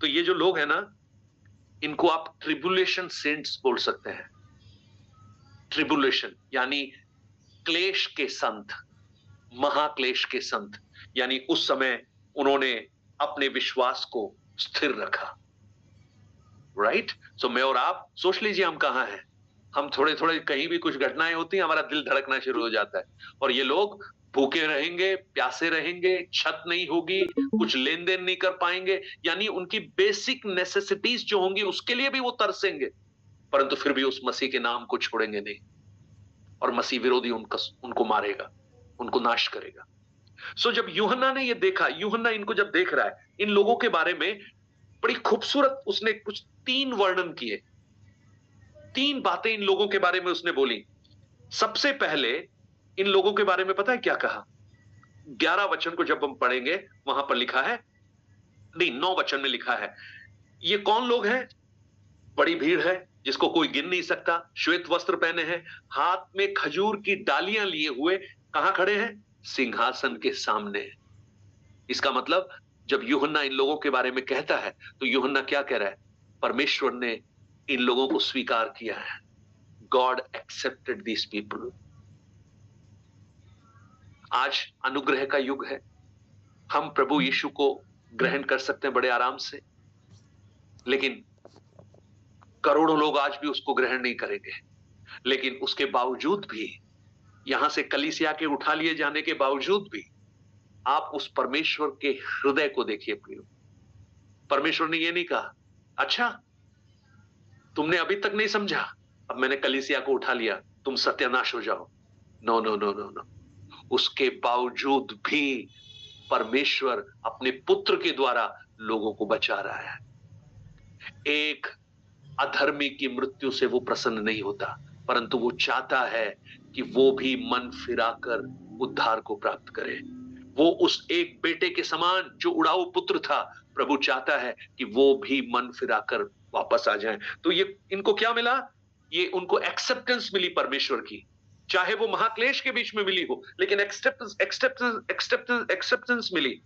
तो ये जो लोग हैं ना, इनको आप ट्रिबुलेशन सेंट्स बोल सकते हैं। ट्रिबुलेशन यानी क्लेश के संत, महाक्लेश के संत। यानी उस समय उन्होंने अपने विश्वास को स्थिर रखा। राइट? सो मैं और आप सोच लीजिए हम कहां हैं। हम थोड़े थोड़े कहीं भी कुछ घटनाएं होती हैं, हमारा दिल धड़कना शुरू हो जाता है। और ये लोग भूखे रहेंगे, प्यासे रहेंगे, छत नहीं होगी, कुछ लेन देन नहीं कर पाएंगे, यानी उनकी बेसिक नेसेसिटीज जो होंगी उसके लिए भी वो तरसेंगे, परंतु फिर भी उस मसीह के नाम को छोड़ेंगे नहीं। और मसीह विरोधी उनको मारेगा, उनको नाश करेगा। सो जब यूहन्ना ने ये देखा, यूहन्ना इनको जब देख रहा है, इन लोगों के बारे में बड़ी खूबसूरत उसने कुछ 3 वर्णन किए, 3 बातें इन लोगों के बारे में उसने बोली। सबसे पहले इन लोगों के बारे में पता है क्या कहा? 11 वचन को जब हम पढ़ेंगे वहां पर लिखा है, नहीं 9 वचन में लिखा है, ये कौन लोग हैं? बड़ी भीड़ है जिसको कोई गिन नहीं सकता, श्वेत वस्त्र पहने हैं, हाथ में खजूर की डालियां लिए हुए कहां खड़े हैं? सिंहासन के सामने। इसका मतलब जब यूहन्ना इन लोगों के बारे में कहता है तो यूहन्ना क्या कह रहा है? परमेश्वर ने इन लोगों को स्वीकार किया है। God accepted these people. आज अनुग्रह का युग है। हम प्रभु यीशु को ग्रहण कर सकते हैं बड़े आराम से, लेकिन करोड़ों लोग आज भी उसको ग्रहण नहीं करेंगे। लेकिन उसके बावजूद भी, यहां से कलीसिया के उठा लिए जाने के बावजूद भी, आप उस परमेश्वर के हृदय को देखिए प्रियो। परमेश्वर ने यह नहीं कहा, अच्छा तुमने अभी तक नहीं समझा, अब मैंने कलीसिया को उठा लिया, तुम सत्यानाश हो जाओ। No no no no no. उसके बावजूद भी परमेश्वर अपने पुत्र के द्वारा लोगों को बचा रहा है। एक अधर्मी की मृत्यु से वो प्रसन्न नहीं होता, परंतु वो चाहता है कि वो भी मन फिराकर उद्धार को प्राप्त करे। वो उस एक बेटे के समान जो उड़ाऊ पुत्र था, प्रभु चाहता है कि वो भी मन फिराकर वापस आ जाए। तो ये इनको क्या मिला? ये उनको एक्सेप्टेंस मिली परमेश्वर की, चाहे वो महाक्लेश के बीच में मिली हो, लेकिन एक्सेप्टेंस मिली।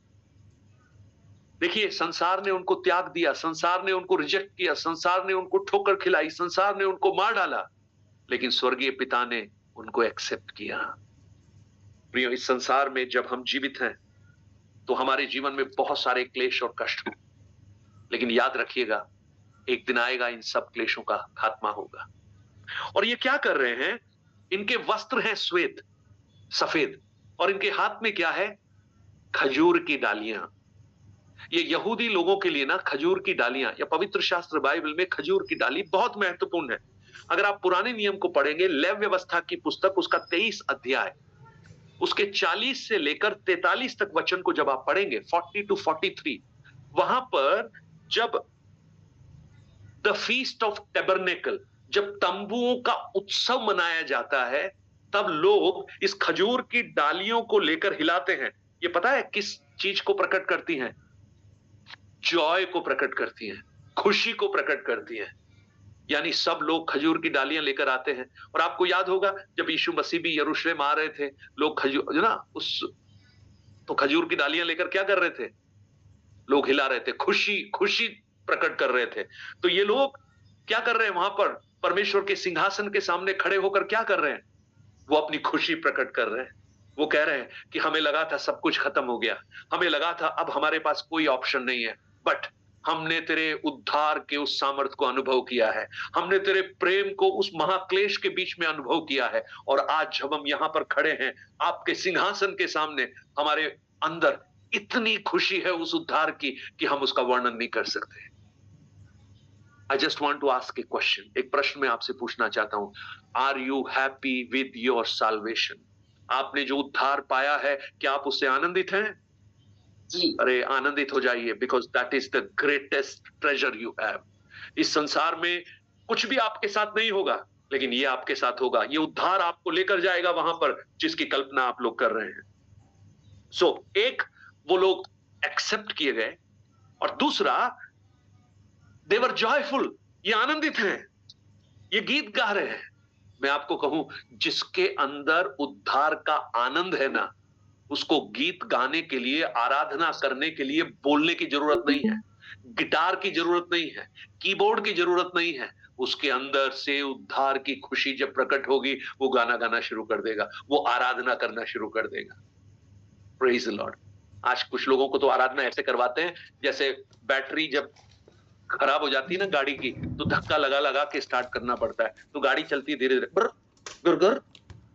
देखिए, संसार ने उनको त्याग दिया, संसार ने उनको रिजेक्ट किया, संसार ने उनको ठोकर खिलाई, संसार ने उनको मार डाला, लेकिन स्वर्गीय पिता ने उनको एक्सेप्ट किया। प्रियो, इस संसार में जब हम जीवित हैं तो हमारे जीवन में बहुत सारे क्लेश और कष्ट हैं, लेकिन याद रखिएगा एक दिन आएगा इन सब क्लेशों का खात्मा होगा। और ये क्या कर रहे हैं? इनके वस्त्र हैं श्वेत, सफेद, और इनके हाथ में क्या है? खजूर की डालियां। ये यहूदी लोगों के लिए ना खजूर की डालियां, या पवित्र शास्त्र बाइबल में खजूर की डाली बहुत महत्वपूर्ण है। अगर आप पुराने नियम को पढ़ेंगे, लेव व्यवस्था की पुस्तक उसका 23 अध्याय, उसके 40 से लेकर 43 तक वचन को जब आप पढ़ेंगे, 40 to 43, वहां पर जब द फीस्ट ऑफ टेबरनेकल, जब तंबुओं का उत्सव मनाया जाता है, तब लोग इस खजूर की डालियों को लेकर हिलाते हैं। ये पता है किस चीज को प्रकट करती हैं? जॉय को प्रकट करती हैं, खुशी को प्रकट करती हैं। यानी सब लोग खजूर की डालियां लेकर आते हैं। और आपको याद होगा जब यीशु मसीह भी यरूशलेम आ रहे थे, लोग खजूर, ना, तो खजूर की डालियां लेकर क्या कर रहे थे? लोग हिला रहे थे, खुशी खुशी प्रकट कर रहे थे। तो ये लोग क्या कर रहे हैं? वहां पर परमेश्वर के सिंहासन के सामने खड़े होकर क्या कर रहे हैं? वो अपनी खुशी प्रकट कर रहे हैं। वो कह रहे हैं कि हमें लगा था सब कुछ खत्म हो गया, हमें लगा था अब हमारे पास कोई ऑप्शन नहीं है, बट हमने तेरे उद्धार के उस सामर्थ को अनुभव किया है, हमने तेरे प्रेम को उस महाक्लेश के बीच में अनुभव किया है, और आज जब हम यहां पर खड़े हैं आपके सिंहासन के सामने, हमारे अंदर इतनी खुशी है उस उद्धार की कि हम उसका वर्णन नहीं कर सकते। I just want to ask a question. एक प्रश्न मैं आपसे पूछना चाहता हूं, Are you happy with your salvation? आपने जो उद्धार पाया है, क्या आप उससे आनंदित हैं? जी। अरे आनंदित हो जाइए, because that is the greatest treasure you have. इस संसार में कुछ भी आपके साथ नहीं होगा, लेकिन ये आपके साथ होगा, ये उद्धार आपको लेकर जाएगा वहां पर जिसकी कल्पना आप लोग कर रहे हैं। सो एक, वो लोग एक्सेप्ट किए गए, और दूसरा, दे वर जॉयफुल, ये आनंदित हैं, ये गीत गा रहे हैं। मैं आपको कहूं, जिसके अंदर उद्धार का आनंद है ना, उसको गीत गाने के लिए, आराधना करने के लिए बोलने की जरूरत नहीं है, गिटार की जरूरत नहीं है, कीबोर्ड की जरूरत नहीं है। उसके अंदर से उद्धार की खुशी जब प्रकट होगी, वो गाना गाना शुरू कर देगा, वो आराधना करना शुरू कर देगा। Praise the Lord. आज कुछ लोगों को तो आराधना ऐसे करवाते हैं जैसे बैटरी जब खराब हो जाती है ना गाड़ी की, तो धक्का लगा लगा के स्टार्ट करना पड़ता है, तो गाड़ी चलती है धीरे धीरे, गुर गुर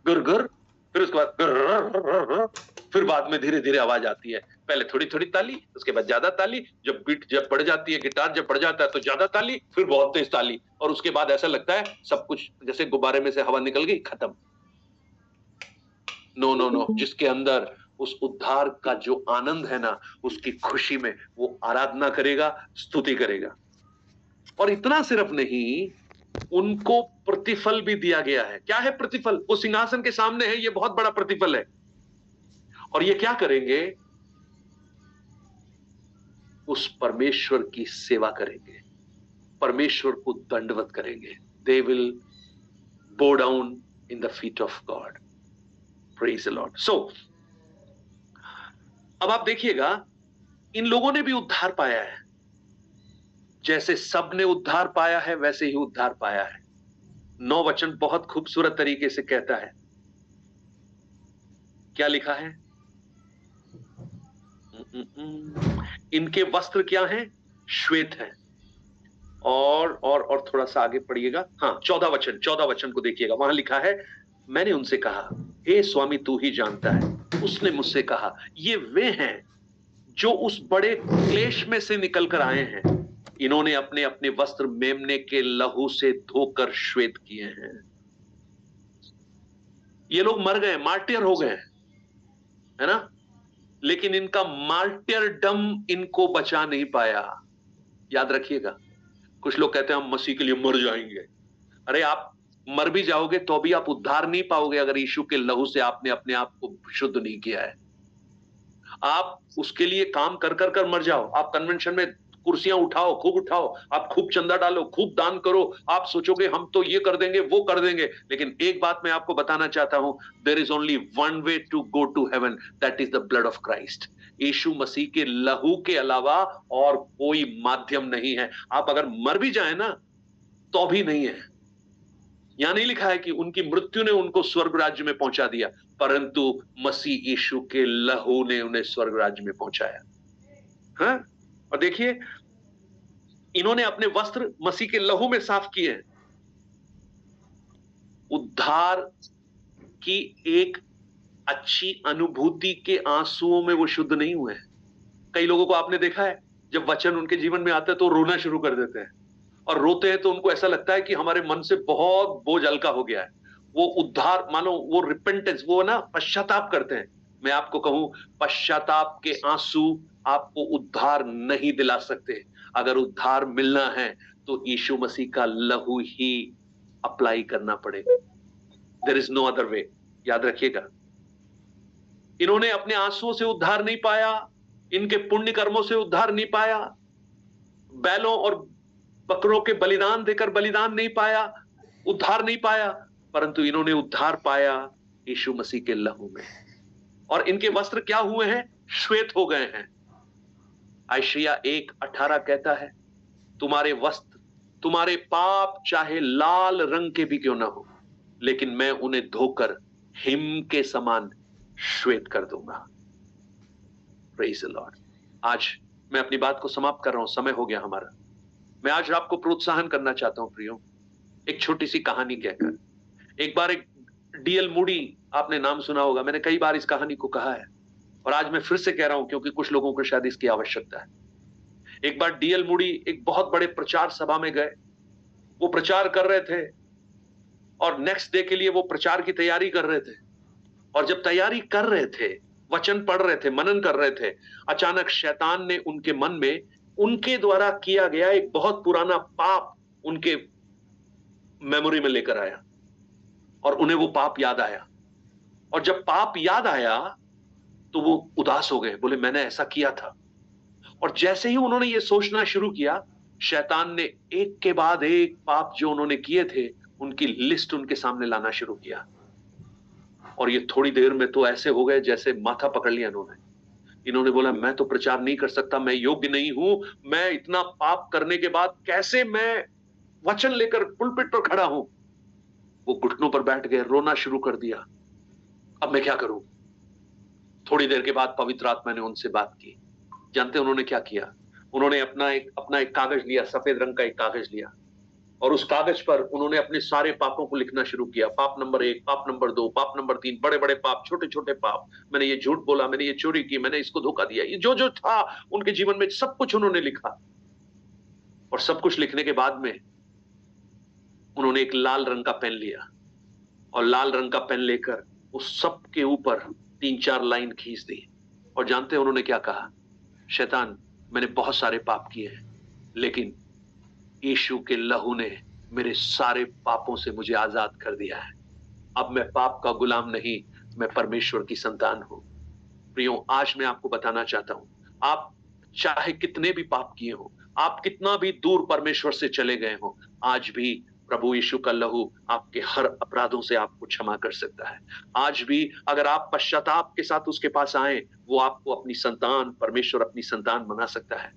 गुर गुर, फिर उसके बाद फिर बाद में धीरे धीरे आवाज आती है। पहले थोड़ी थोड़ी ताली, उसके बाद ज्यादा ताली, जब बीट जब बढ़ जाती है, गिटार जब बढ़ जाता है तो ज्यादा ताली, फिर बहुत तेज ताली, और उसके बाद ऐसा लगता है सब कुछ जैसे गुब्बारे में से हवा निकल गई, खत्म। नो नो नो, जिसके अंदर उस उद्धार का जो आनंद है ना, उसकी खुशी में वो आराधना करेगा, स्तुति करेगा। और इतना सिर्फ नहीं, उनको प्रतिफल भी दिया गया है। क्या है प्रतिफल? वो सिंहासन के सामने है, ये बहुत बड़ा प्रतिफल है। और ये क्या करेंगे? उस परमेश्वर की सेवा करेंगे, परमेश्वर को दंडवत करेंगे। They will bow down in the feet of God. Praise the Lord. सो अब आप देखिएगा, इन लोगों ने भी उद्धार पाया है। जैसे सब ने उद्धार पाया है, वैसे ही उद्धार पाया है। 9 वचन बहुत खूबसूरत तरीके से कहता है। क्या लिखा है? इनके वस्त्र क्या हैं? श्वेत हैं। और थोड़ा सा आगे पढ़िएगा। हाँ, 14 वचन को देखिएगा। वहां लिखा है, मैंने उनसे कहा, हे स्वामी तू ही जानता है। उसने मुझसे कहा, ये वे हैं जो उस बड़े क्लेश में से निकल कर आए हैं। इन्होंने अपने अपने वस्त्र मेमने के लहू से धोकर श्वेत किए हैं। ये लोग मर गए, मार्टियर हो गए, है ना? लेकिन इनका मार्टियरडम इनको बचा नहीं पाया। याद रखिएगा, कुछ लोग कहते हैं हम मसीह के लिए मर जाएंगे। अरे आप मर भी जाओगे तो भी आप उद्धार नहीं पाओगे अगर यीशु के लहू से आपने अपने आप को शुद्ध नहीं किया है। आप उसके लिए काम कर कर कर मर जाओ। आप कन्वेंशन में कुर्सियां उठाओ, खूब उठाओ, आप खूब चंदा डालो, खूब दान करो, आप सोचोगे हम तो ये कर देंगे, वो कर देंगे। लेकिन एक बात मैं आपको बताना चाहता हूं, there is only one way to go to heaven, that is the blood of Christ. Yeshu Masih के लहू के अलावा और कोई माध्यम नहीं है। आप अगर मर भी जाए ना तो भी नहीं है। यहां नहीं लिखा है कि उनकी मृत्यु ने उनको स्वर्ग राज्य में पहुंचा दिया, परंतु मसीह यीशु के लहू ने उन्हें स्वर्ग राज्य में पहुंचाया। हाँ? और देखिए, इन्होंने अपने वस्त्र मसीह के लहू में साफ किए हैं। उद्धार की एक अच्छी अनुभूति के आंसुओं में वो शुद्ध नहीं हुए हैं। कई लोगों को आपने देखा है, जब वचन उनके जीवन में आता है तो रोना शुरू कर देते हैं, और रोते हैं तो उनको ऐसा लगता है कि हमारे मन से बहुत बोझ हल्का हो गया है। वो उद्धार, मानो वो रिपेंटेंस, वो ना पश्चाताप करते हैं। मैं आपको कहूं, पश्चाताप के आंसू आपको उद्धार नहीं दिला सकते। अगर उद्धार मिलना है तो यीशु मसीह का लहू ही अप्लाई करना पड़ेगा। There is no other way. याद रखिएगा, इन्होंने अपने आंसुओं से उद्धार नहीं पाया, इनके पुण्य कर्मों से उद्धार नहीं पाया, बैलों और बकरों के बलिदान देकर बलिदान नहीं पाया, उद्धार नहीं पाया, परंतु इन्होंने उद्धार पाया यीशु मसीह के लहू में। और इनके वस्त्र क्या हुए हैं? श्वेत हो गए हैं। यशायाह 1:18 कहता है, तुम्हारे वस्त्र, तुम्हारे पाप चाहे लाल रंग के भी क्यों ना हो, लेकिन मैं उन्हें धोकर हिम के समान श्वेत कर दूंगा। Praise the Lord. आज मैं अपनी बात को समाप्त कर रहा हूं, समय हो गया हमारा। मैं आज आपको प्रोत्साहन करना चाहता हूं प्रियो, एक छोटी सी कहानी कहकर। एक बार एक डीएल मूडी, आपने नाम सुना होगा, मैंने कई बार इस कहानी को कहा है और आज मैं फिर से कह रहा हूं क्योंकि कुछ लोगों को शायद इसकी आवश्यकता है। एक बार डीएल मूडी एक बहुत बड़े प्रचार सभा में गए। वो प्रचार कर रहे थे और नेक्स्ट डे के लिए वो प्रचार की तैयारी कर रहे थे। और जब तैयारी कर रहे थे, वचन पढ़ रहे थे, मनन कर रहे थे, अचानक शैतान ने उनके मन में उनके द्वारा किया गया एक बहुत पुराना पाप उनके मेमोरी में लेकर आया। और उन्हें वो पाप याद आया, और जब पाप याद आया तो वो उदास हो गए, बोले मैंने ऐसा किया था। और जैसे ही उन्होंने ये सोचना शुरू किया, शैतान ने एक के बाद एक पाप जो उन्होंने किए थे उनकी लिस्ट उनके सामने लाना शुरू किया। और ये थोड़ी देर में तो ऐसे हो गए जैसे माथा पकड़ लिया इन्होंने बोला मैं तो प्रचार नहीं कर सकता, मैं योग्य नहीं हूं, मैं इतना पाप करने के बाद कैसे मैं वचन लेकर पुलपिट पर खड़ा हूं। वो घुटनों पर बैठ गए, रोना शुरू कर दिया, अब मैं क्या करूं। थोड़ी देर के बाद पवित्र आत्मा ने उनसे बात की। जानते हैं उन्होंने क्या किया? उन्होंने अपना एक कागज लिया, सफेद रंग का एक कागज लिया, और उस कागज पर उन्होंने अपने सारे पापों को लिखना शुरू किया। पाप नंबर 1, पाप नंबर 2, पाप नंबर 3, बड़े बड़े पाप, छोटे छोटे पाप, मैंने ये झूठ बोला, मैंने ये चोरी की, मैंने इसको धोखा दिया, ये जो जो था उनके जीवन में सब कुछ उन्होंने लिखा। और सब कुछ लिखने के बाद में उन्होंने एक लाल रंग का पेन लिया, और लाल रंग का पेन लेकर उस सब के ऊपर 3-4 लाइन खींच दी। और जानते हैं उन्होंने क्या कहा? शैतान, मैंने बहुत सारे पाप किए हैं, लेकिन यीशु के लहू ने मेरे सारे पापों से मुझे आजाद कर दिया है। अब मैं पाप का गुलाम नहीं, मैं परमेश्वर की संतान हूं। प्रियो, आज मैं आपको बताना चाहता हूं, आप चाहे कितने भी पाप किए हो, आप कितना भी दूर परमेश्वर से चले गए हो, आज भी प्रभु यीशु का लहू आपके हर अपराधों से आपको क्षमा कर सकता है। आज भी अगर आप पश्चाताप के साथ उसके पास आए, वो आपको अपनी संतान, परमेश्वर अपनी संतान बना सकता है।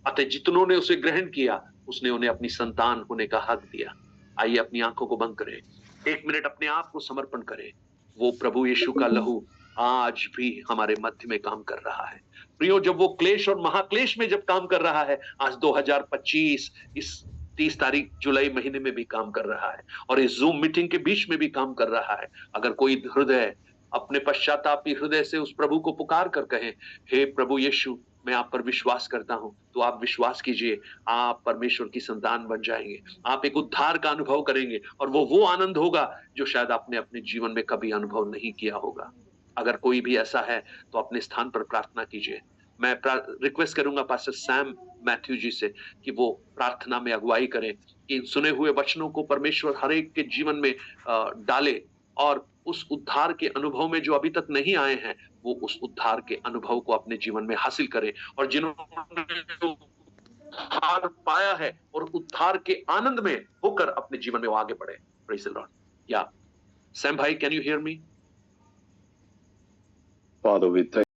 अतः जितनों ने उसे ग्रहण किया, उसने उन्हें अपनी संतान होने का हक दिया। आइए अपनी आंखों को बंद करें, 1 मिनट अपने आप को समर्पण करें। वो प्रभु यीशु का लहू आज भी हमारे मध्य में काम कर रहा है। प्रियो, जब वो क्लेश और महाक्लेश में जब काम कर रहा है, आज 2025 इस 30 तारीख जुलाई महीने में भी काम कर रहा है, और इस जूम मीटिंग के बीच में भी काम कर रहा है। अगर कोई हृदय अपने पश्चातापी हृदय से उस प्रभु को पुकार कर कहे, हे प्रभु यीशु, मैं आप पर विश्वास करता हूं, तो आप विश्वास कीजिए, आप परमेश्वर की संतान बन जाएंगे। आप एक उद्धार का अनुभव करेंगे, और वो आनंद होगा जो शायद आपने अपने जीवन में कभी अनुभव नहीं किया होगा। अगर कोई भी ऐसा है तो अपने स्थान पर प्रार्थना कीजिए। मैं रिक्वेस्ट करूंगा पास्टर सैम मैथ्यू जी से कि वो प्रार्थना में अगुवाई करें कि इन सुने हुए वचनों को परमेश्वर हर एक के जीवन में डाले, और उस उद्धार के अनुभव में जो अभी तक नहीं आए हैं, वो उस उद्धार के अनुभव को अपने जीवन में हासिल करें। और जिन्होंने उद्धार पाया है और उद्धार के आनंद में होकर अपने जीवन में वो आगे बढ़े। Praise the Lord. या सैम भाई, can you hear me? Father, we thank